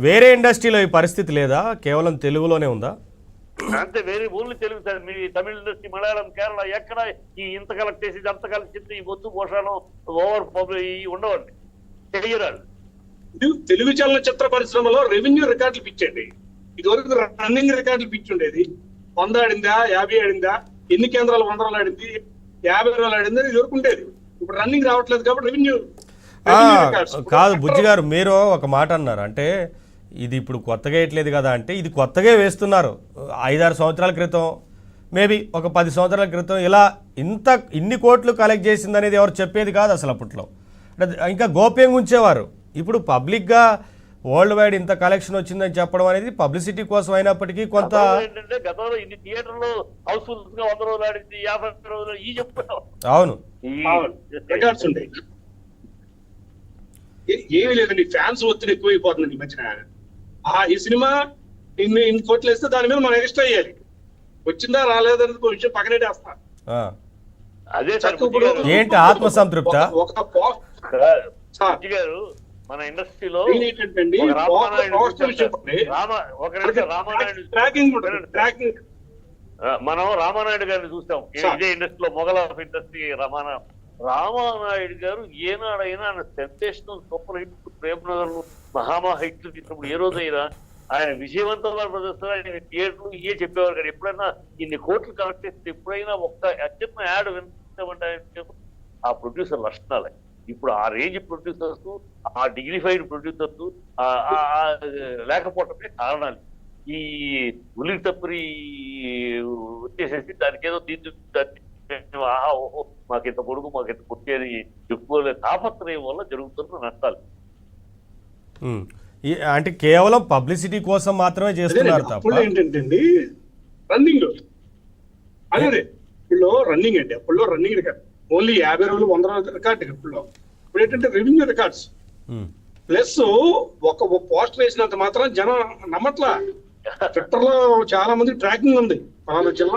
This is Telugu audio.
వేరే ఇండస్ట్రీలో ఈ పరిస్థితి లేదా, కేవలం తెలుగులోనే ఉందా? అంతే, వేరే ఊళ్ళు తెలుగు సార్. మీ తమిళ ఇండస్ట్రీ, మలయాళం, కేరళ ఎక్కడ ఈ ఇంత కలెక్ట్ చేసి అంత కలెక్ట్ చేసి ఈ బొత్తు పోషాణం ఓవర్ ఉండవండి, తెలియరాదు. తెలుగు చలనచిత్ర పరిశ్రమలో రెవెన్యూ రికార్డులు పిచ్చండి. ఇదివరకు రన్నింగ్ రికార్డులు పిచ్చి ఉండేది. 100 ఆడిందా, 50 ఆడిందా, ఎన్ని కేంద్రాలు 100 రోజులు ఆడింది, 50 రోజులు ఆడింది, ఇది వరకు ఉండేది. ఇప్పుడు రన్నింగ్ రావట్లేదు కాబట్టి రెవెన్యూ కాదు. బుజ్జి గారు, మీరు ఒక మాట అన్నారు, అంటే ఇది ఇప్పుడు కొత్తగా వేయట్లేదు కదా అంటే, ఇది కొత్తగా వేస్తున్నారు. 5-6 సంవత్సరాల క్రితం, మేబీ ఒక 10 సంవత్సరాల క్రితం ఇలా ఇన్ని కోట్లు కలెక్ట్ చేసింది అనేది ఎవరు చెప్పేది కాదు అసలు అప్పట్లో. అంటే ఇంకా గోప్యంగా ఉంచేవారు. ఇప్పుడు పబ్లిక్గా వరల్డ్ వైడ్ ఇంత కలెక్షన్ వచ్చిందని చెప్పడం అనేది పబ్లిసిటీ కోసం అయినప్పటికీ కొంత ఏంటంటే గతంలో ఇన్ని థియేటర్లో హౌస్ఫుల్ గా 100 రోజులు ఆడింది, 50 రోజులు ఈ చెప్తున్నాం. అవును, రికార్డ్స్ ఉంటాయి. ఏమీ లేదండి, ఫ్యాన్స్ ఒత్తిడి ఎక్కువైపోతుంది ఈ మధ్యన. ఈ సినిమా ఇన్ని కోట్లు వేస్తే దాని మీద మనం ఎక్స్ట్రా అయ్యాలి. వచ్చిందా రాలేదనేది ఒక విషయం పక్కనేటేస్తా. అదే ఏంటి ఆత్మసంతృప్త గారు మన ఇండస్ట్రీలో మనం రామానాయుడు గారిని చూస్తాం. ఇదే ఇండస్ట్రీలో మొగల్ ఆఫ్ ఇండస్ట్రీ రామానాయుడు గారు ఏనాడైనా ఆయన సెన్సేషనల్ సూపర్ హిట్, ప్రేమనగర్లు, మహామహా హిట్లు తీసినప్పుడు ఏ రోజైనా ఆయన విజయవంతంగా ప్రదర్శన, ఆయన థియేటర్లు ఇవే చెప్పేవారు. కానీ ఎప్పుడైనా ఇన్ని కోట్లు కలెక్ట్ చేస్తే ఎప్పుడైనా ఒక్క అత్యున్న యాడ్ వినిపించామంటే ఆ ప్రొడ్యూసర్ లక్షణాలే. ఇప్పుడు ఆ రేంజ్ ప్రొడ్యూసర్స్, ఆ డిగ్నిఫైడ్ ప్రొడ్యూసర్స్ లేకపోవటమే కారణాలు. ఈ ఉలి తప్పరి వచ్చేసేసి దానికి ఏదో ఆహా ఓహో మాకింత పొడుగు మాకింత పొట్టి అని చెప్పుకోలే తాపత్రయం వల్ల జరుగుతున్న నష్టాలు. అంటే కేవలం పబ్లిసిటీ కోసం మాత్రమే చేస్తున్నారు తప్ప ఏంటంటే రన్నింగ్ అదే ఇప్పుడు రన్నింగ్ అండి. అప్పుడు రన్నింగ్ రికార్డ్ ఓన్లీ 50 రోజులు 100 రోజులు రికార్డ్. ఇప్పుడు ఏంటంటే రెవెన్యూ రికార్డ్స్ ప్లస్ ఒక పోస్టర్ వేసినంత మాత్రం జనం నమ్మట్లా. ట్విట్టర్ లో చాలా మంది ట్రాకింగ్ ఉంది. పలానా జిల్లా